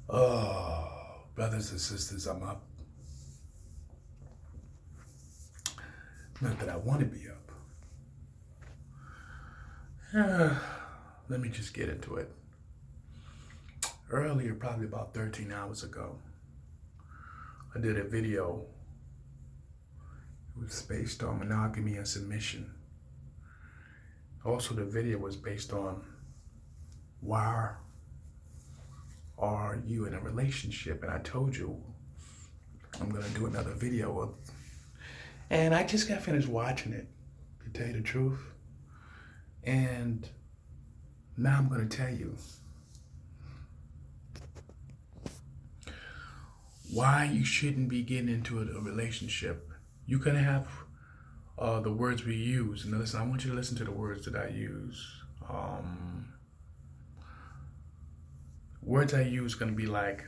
Oh, brothers and sisters, I'm up. Not that I want to be up. Let me just get into it. Earlier, probably about 13 hours ago, I did a video. It was based on monogamy and submission. Also, the video was based on why are you in a relationship? And I told you I'm gonna do another video of, and I just got finished watching it, to tell you the truth. And now I'm gonna tell you why you shouldn't be getting into a relationship. You can have the words we use. And listen, I want you to listen to the words that I use. Words I use going to be like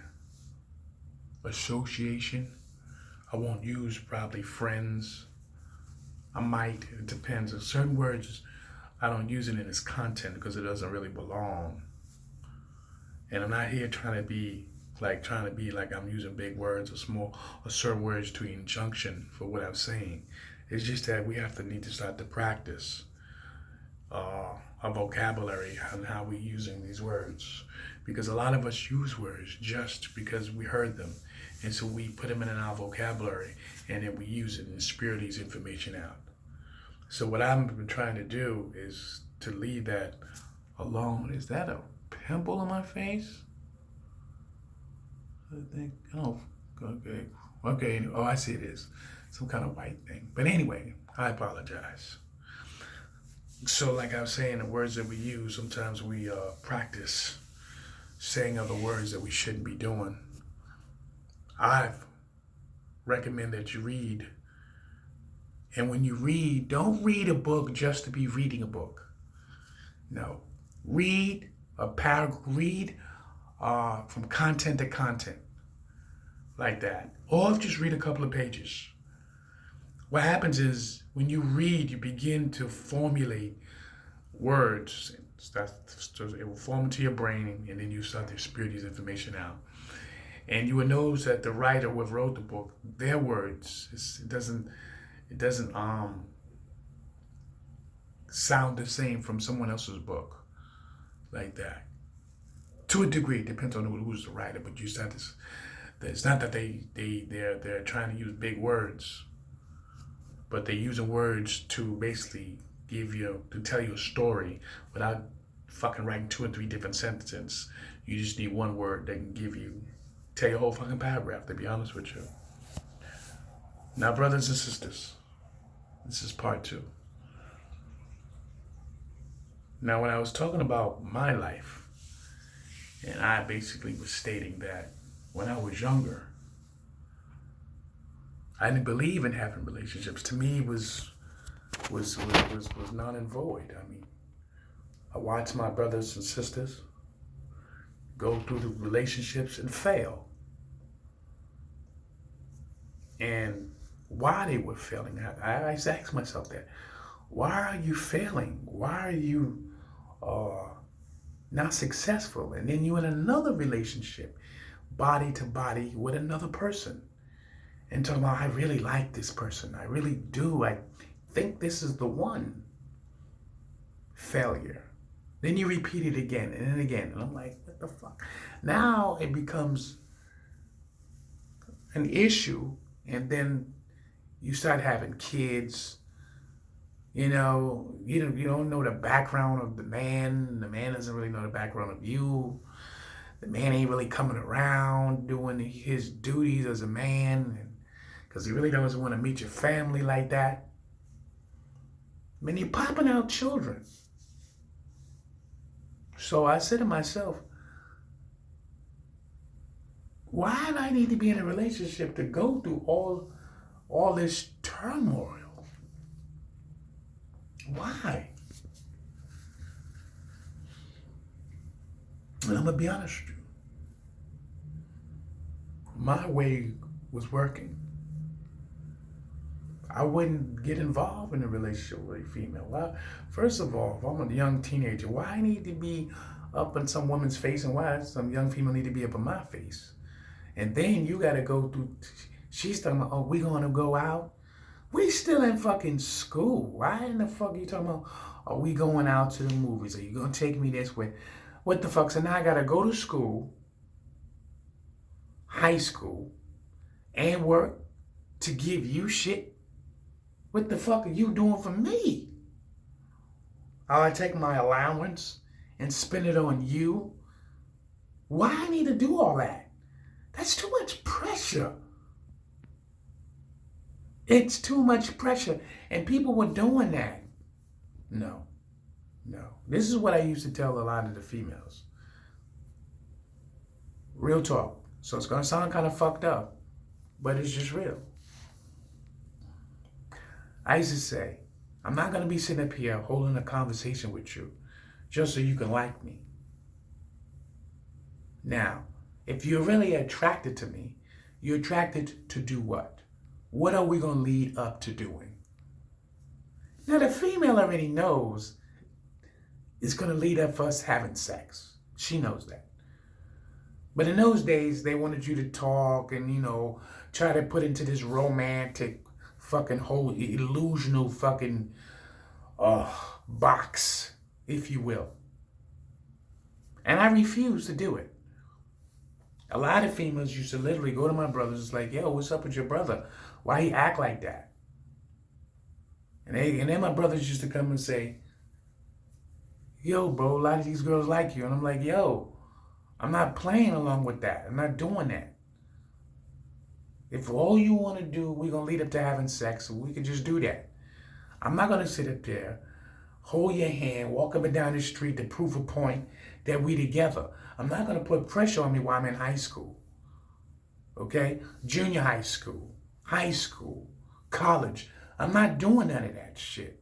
association. I won't use probably friends. I might, it depends. Certain words, I don't use it in its content because it doesn't really belong. And I'm not here trying to be like I'm using big words or certain words to injunction for what I'm saying. It's just that we need to start to practice our vocabulary and how we're using these words. Because a lot of us use words just because we heard them. And so we put them in our vocabulary and then we use it and spew these information out. So what I'm trying to do is to leave that alone. Is that a pimple on my face? I think, oh, okay. Okay, oh, I see it is. Some kind of white thing. But anyway, I apologize. So like I was saying, the words that we use, sometimes we practice saying other words that we shouldn't be doing. I recommend that you read. And when you read, don't read a book just to be reading a book. No. Read a paragraph, read from content to content. Like that. Or just read a couple of pages. What happens is when you read, you begin to formulate words. It will form into your brain, and then you start to spew these information out. And you will notice that the writer who wrote the book, their words, it doesn't sound the same from someone else's book, like that. To a degree, it depends on who's the writer, but you start to. It's not that they're trying to use big words, but they're using words to basically to tell you a story without fucking writing 2 or 3 different sentences. You just need one word that can tell you a whole fucking paragraph, to be honest with you. Now, brothers and sisters, this is part 2. Now, when I was talking about my life, and I basically was stating that when I was younger, I didn't believe in having relationships. To me, it was null and void. I mean, I watched my brothers and sisters go through the relationships and fail. And why they were failing, I asked myself that. Why are you failing? Why are you not successful? And then you're in another relationship, body to body with another person. And talking about, I really like this person. I really do. I think this is the one. Failure. Then you repeat it again and then again. And I'm like, what the fuck? Now it becomes an issue. And then you start having kids. You know, you don't know the background of the man. The man doesn't really know the background of you. The man ain't really coming around doing his duties as a man. Because he really doesn't want to meet your family like that. I mean, you're popping out children. So I said to myself, why do I need to be in a relationship to go through all this turmoil? Why? And I'm going to be honest with you. My way was working. I wouldn't get involved in a relationship with a female. Well, first of all, if I'm a young teenager, why I need to be up in some woman's face, and why some young female need to be up in my face? And then you got to go through. She's talking about, oh, we gonna go out. We still in fucking school. Why in the fuck are you talking about? Are we going out to the movies? Are you gonna take me this way? What the fuck? So now I gotta go to school, high school, and work to give you shit. What the fuck are you doing for me? I take my allowance and spend it on you. Why I need to do all that? That's too much pressure. It's too much pressure. And people were doing that. No. This is what I used to tell a lot of the females. Real talk. So it's going to sound kind of fucked up, but it's just real. I used to say, I'm not going to be sitting up here holding a conversation with you just so you can like me. Now, if you're really attracted to me, you're attracted to do what? What are we going to lead up to doing? Now, the female already knows it's going to lead up for us having sex. She knows that. But in those days, they wanted you to talk and, try to put into this romantic fucking whole illusional fucking box, if you will. And I refuse to do it. A lot of females used to literally go to my brothers, it's like, yo, what's up with your brother? Why he act like that? And then my brothers used to come and say, yo, bro, a lot of these girls like you. And I'm like, yo, I'm not playing along with that. I'm not doing that. If all you want to do, we're going to lead up to having sex, we could just do that. I'm not going to sit up there, hold your hand, walk up and down the street to prove a point that we together. I'm not going to put pressure on me while I'm in high school. Okay? Junior high school, college. I'm not doing none of that shit.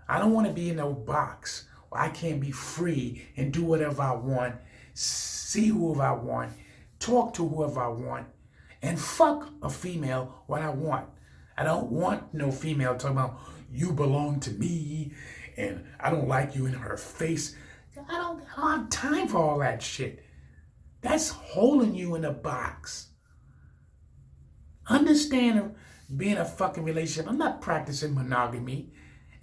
I don't want to be in no box where I can't be free and do whatever I want, see whoever I want, talk to whoever I want, and fuck a female what I want. I don't want no female talking about, you belong to me, and I don't like you in her face. I don't have time for all that shit. That's holding you in a box. Understand being a fucking relationship. I'm not practicing monogamy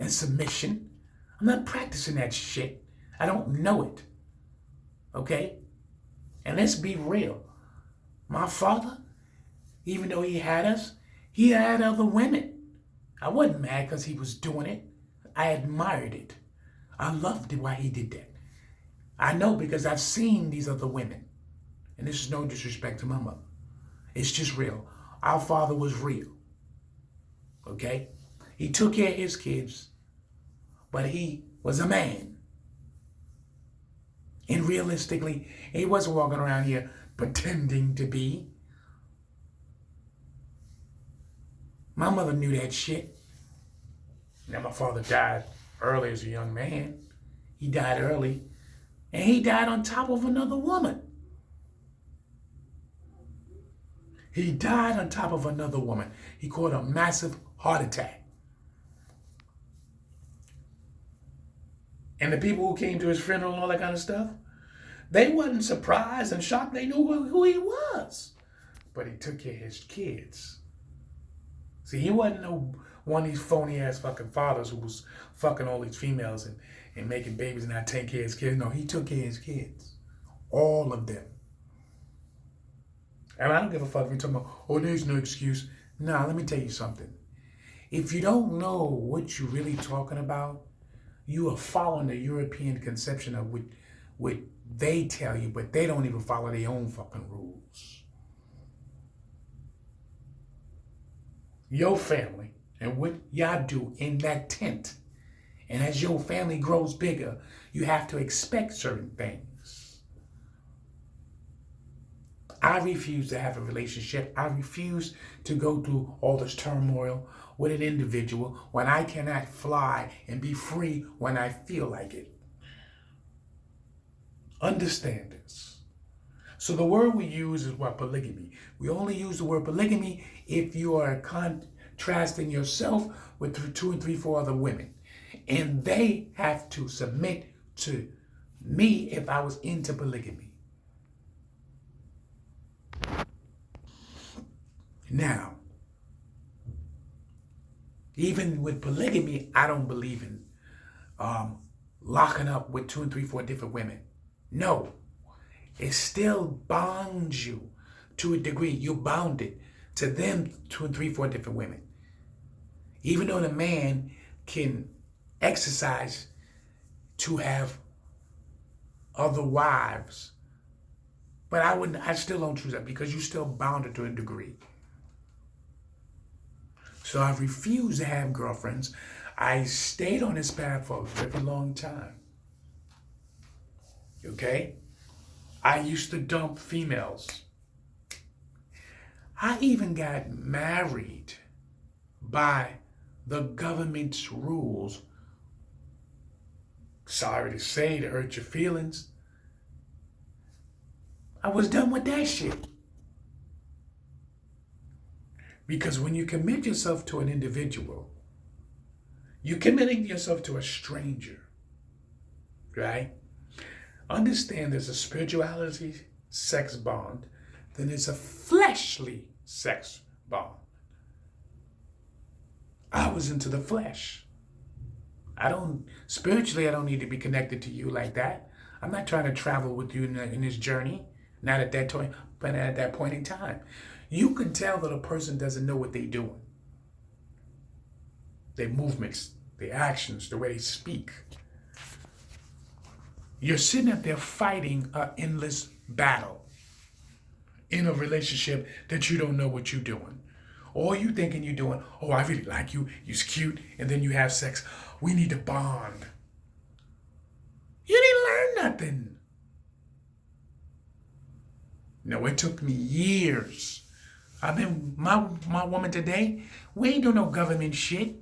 and submission. I'm not practicing that shit. I don't know it. Okay? And let's be real. My father, even though he had us, he had other women. I wasn't mad because he was doing it. I admired it. I loved it why he did that. I know because I've seen these other women. And this is no disrespect to my mother. It's just real. Our father was real. Okay? He took care of his kids, but he was a man. And realistically, he wasn't walking around here pretending to be. My mother knew that shit. Now, my father died early as a young man. He died early. And he died on top of another woman. He died on top of another woman. He caught a massive heart attack. And the people who came to his funeral and all that kind of stuff, they wasn't surprised and shocked. They knew who he was. But he took care of his kids. See, he wasn't no one of these phony ass fucking fathers who was fucking all these females and making babies and not taking care of his kids. No, he took care of his kids. All of them. And I don't give a fuck if you're talking about, oh, there's no excuse. Nah, let me tell you something. If you don't know what you're really talking about, you are following the European conception of what they tell you, but they don't even follow their own fucking rules. Your family and what y'all do in that tent. And as your family grows bigger, you have to expect certain things. I refuse to have a relationship. I refuse to go through all this turmoil with an individual when I cannot fly and be free when I feel like it. Understand this. So the word we use is what? Polygamy. We only use the word polygamy if you are contrasting yourself with two and three, four other women. And they have to submit to me if I was into polygamy. Now, even with polygamy, I don't believe in locking up with two and three, four different women. No, it still bonds you to a degree. You're bounded to them, two and three, four different women. Even though the man can exercise to have other wives, but I still don't choose that because you're still bounded to a degree. So I refused to have girlfriends. I stayed on this path for a very long time. Okay? I used to dump females. I even got married by the government's rules. Sorry to say, to hurt your feelings. I was done with that shit. Because when you commit yourself to an individual, you're committing yourself to a stranger, right? Understand there's a spirituality sex bond, then there's a fleshly sex bond. I was into the flesh. Spiritually, I don't need to be connected to you like that. I'm not trying to travel with you in this journey, not at that point, but at that point in time. You can tell that a person doesn't know what they're doing. Their movements, their actions, the way they speak. You're sitting up there fighting an endless battle in a relationship that you don't know what you're doing. All you thinking you're doing, oh, I really like you, you're cute, and then you have sex. We need to bond. You didn't learn nothing. No, it took me years. I've been, my woman today, we ain't doing no government shit.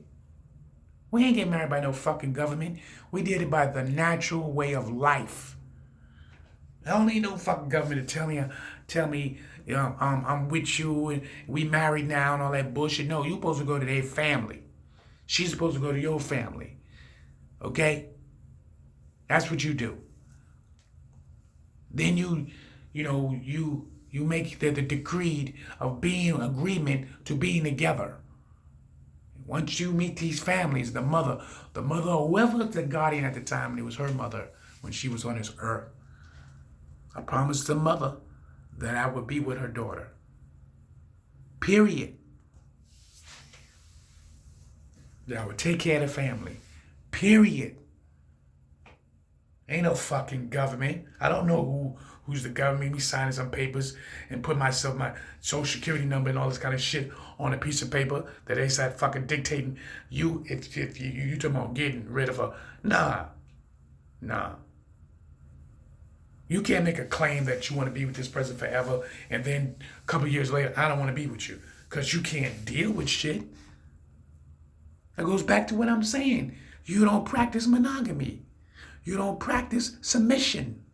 We ain't getting married by no fucking government. We did it by the natural way of life. I don't need no fucking government to tell me, you know, I'm with you and we married now and all that bullshit. No, you're supposed to go to their family. She's supposed to go to your family. Okay? That's what you do. Then you make the decree of being agreement to being together. Once you meet these families, the mother, or whoever the guardian at the time, and it was her mother when she was on this earth, I promised the mother that I would be with her daughter. Period. That I would take care of the family. Period. Ain't no fucking government. I don't know who's the government. Me signing some papers and put my social security number and all this kind of shit on a piece of paper that they start fucking dictating you if you talking about getting rid of her. Nah. You can't make a claim that you want to be with this person forever and then a couple years later, I don't want to be with you because you can't deal with shit. That goes back to what I'm saying. You don't practice monogamy. You don't practice submission.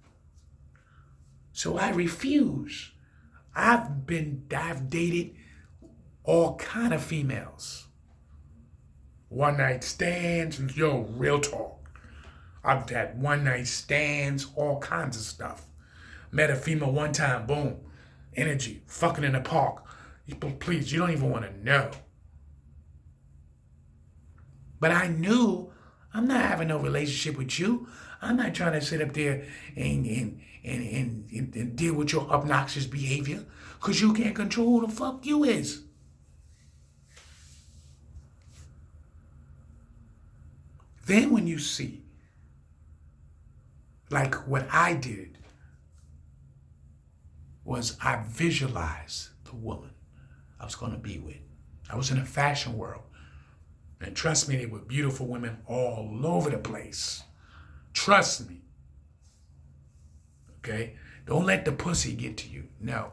So I refuse. I've dated all kind of females. One night stands, real talk. I've had one night stands, all kinds of stuff. Met a female one time, boom, energy, fucking in the park. Please, you don't even want to know. But I knew I'm not having no relationship with you. I'm not trying to sit up there and deal with your obnoxious behavior because you can't control who the fuck you is. Then when you see, like what I did, was I visualized the woman I was going to be with. I was in a fashion world. And trust me, there were beautiful women all over the place. Trust me. Okay? Don't let the pussy get to you. No.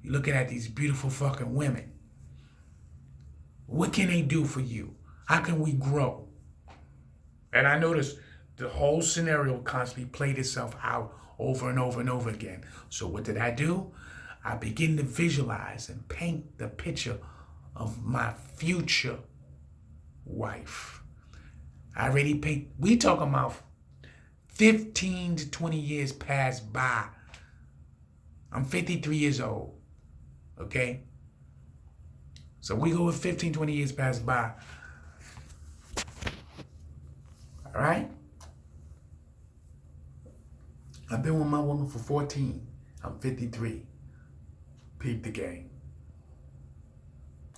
You're looking at these beautiful fucking women. What can they do for you? How can we grow? And I noticed the whole scenario constantly played itself out over and over and over again. So what did I do? I began to visualize and paint the picture of my future wife. I already paid. We talking about 15 to 20 years passed by. I'm 53 years old. Okay? So we go with 15, 20 years passed by. All right? I've been with my woman for 14. I'm 53. Peep the game.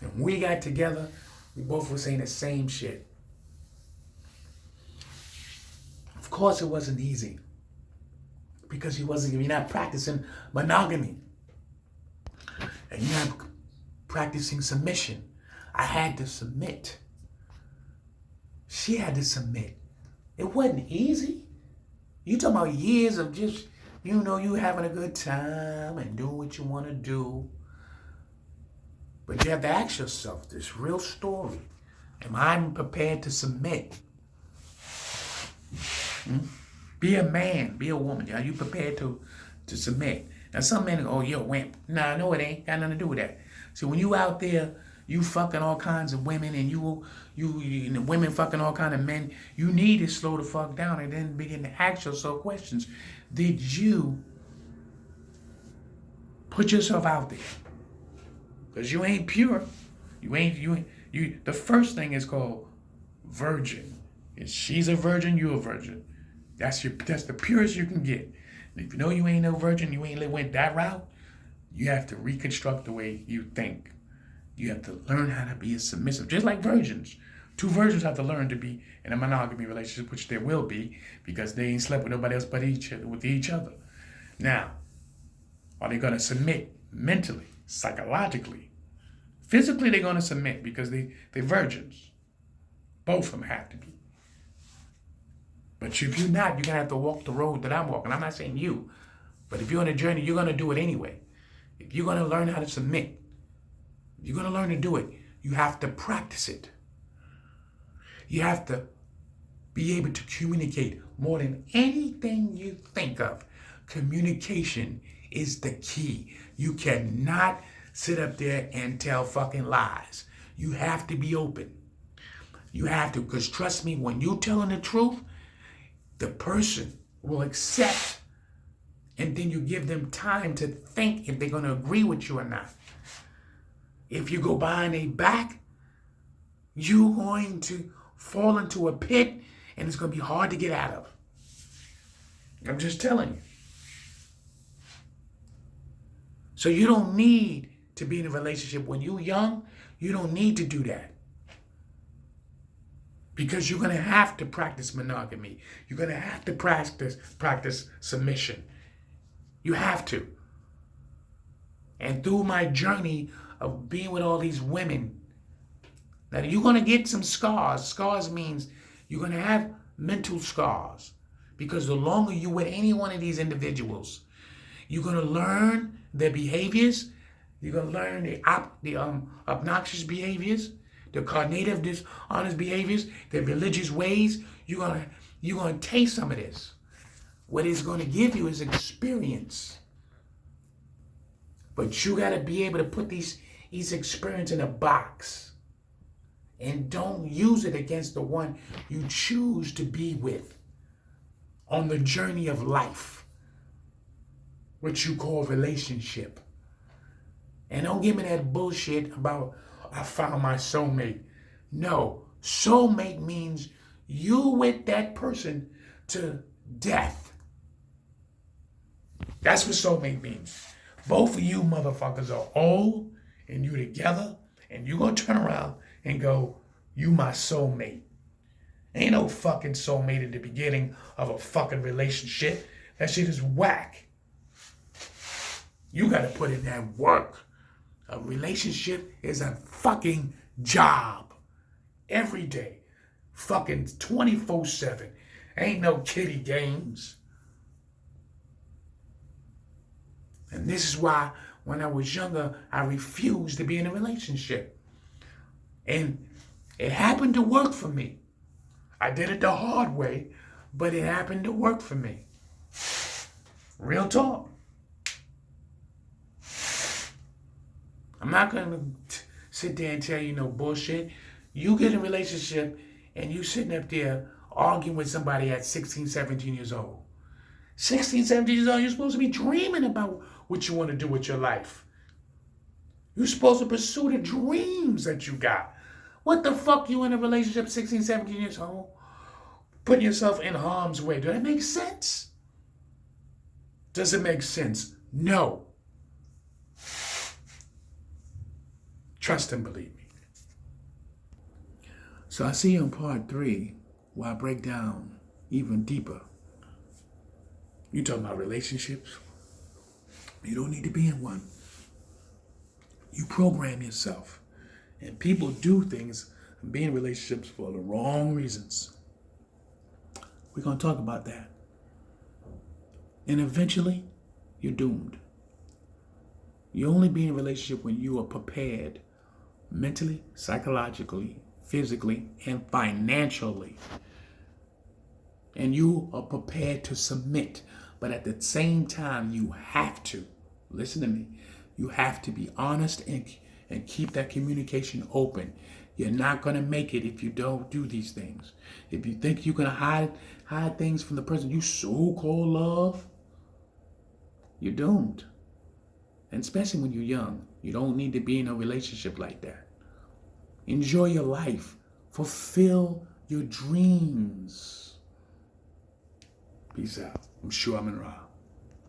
And when we got together, we both were saying the same shit. Of course it wasn't easy. Because you're not practicing monogamy. And you're not practicing submission. I had to submit. She had to submit. It wasn't easy. You talking about years of just, you having a good time and doing what you want to do. But you have to ask yourself this real story. Am I prepared to submit? Be a man, be a woman. Are you prepared to submit? Now some men go, yo, wimp. Nah, no, it ain't got nothing to do with that. So when you out there, you fucking all kinds of women and you women fucking all kinds of men, you need to slow the fuck down and then begin to ask yourself questions. Did you put yourself out there? Because you ain't pure. The first thing is called virgin. If she's a virgin, you a virgin. That's the purest you can get. And if you know you ain't no virgin, you ain't went that route, you have to reconstruct the way you think. You have to learn how to be a submissive, just like virgins. Two virgins have to learn to be in a monogamy relationship, which there will be, because they ain't slept with nobody else but each other. Now, are they going to submit mentally, psychologically? Physically, they're going to submit because they're virgins. Both of them have to be. But if you're not, you're going to have to walk the road that I'm walking. I'm not saying you, but if you're on a journey, you're going to do it anyway. If you're going to learn how to submit, if you're going to learn to do it, you have to practice it. You have to be able to communicate more than anything you think of. Communication is the key. You cannot sit up there and tell fucking lies. You have to be open. You have to, because trust me, when you're telling the truth, the person will accept, and then you give them time to think if they're going to agree with you or not. If you go behind their back, you're going to fall into a pit, and it's going to be hard to get out of. I'm just telling you. So you don't need to be in a relationship when you're young. You don't need to do that. Because you're going to have to practice monogamy. You're going to have to practice submission. You have to. And through my journey of being with all these women, now you're going to get some scars. Scars means you're going to have mental scars. Because the longer you're with any one of these individuals, you're going to learn their behaviors. You're going to learn the obnoxious behaviors, the cognitive dishonest behaviors, their religious ways. You're going to taste some of this. What it's going to give you is experience. But you got to be able to put these experience in a box. And don't use it against the one you choose to be with on the journey of life, what you call relationship. And don't give me that bullshit about I found my soulmate. No, soulmate means you with that person to death. That's what soulmate means. Both of you motherfuckers are old and you together, and you gonna turn around and go, you my soulmate. Ain't no fucking soulmate at the beginning of a fucking relationship. That shit is whack. You gotta put in that work. A relationship is a fucking job. Every day. Fucking 24/7. Ain't no kiddie games. And this is why when I was younger, I refused to be in a relationship. And it happened to work for me. I did it the hard way, but it happened to work for me. Real talk. I'm not going to sit there and tell you no bullshit. You get in a relationship and you sitting up there arguing with somebody at 16, 17 years old. 16, 17 years old, you're supposed to be dreaming about what you want to do with your life. You're supposed to pursue the dreams that you got. What the fuck you in a relationship 16, 17 years old? Putting yourself in harm's way. Does that make sense? Does it make sense? No. Trust and believe me. So I see you in part 3 where I break down even deeper. You talking about relationships? You don't need to be in one. You program yourself. And people do things and be in relationships for the wrong reasons. We're going to talk about that. And eventually, you're doomed. You only be in a relationship when you are prepared mentally, psychologically, physically, and financially. And you are prepared to submit. But at the same time, you have to, listen to me, you have to be honest and keep that communication open. You're not going to make it if you don't do these things. If you think you're going to hide things from the person you so-called love, you're doomed. And especially when you're young, you don't need to be in a relationship like that. Enjoy your life. Fulfill your dreams. Peace out. I'm sure I'm in Ra.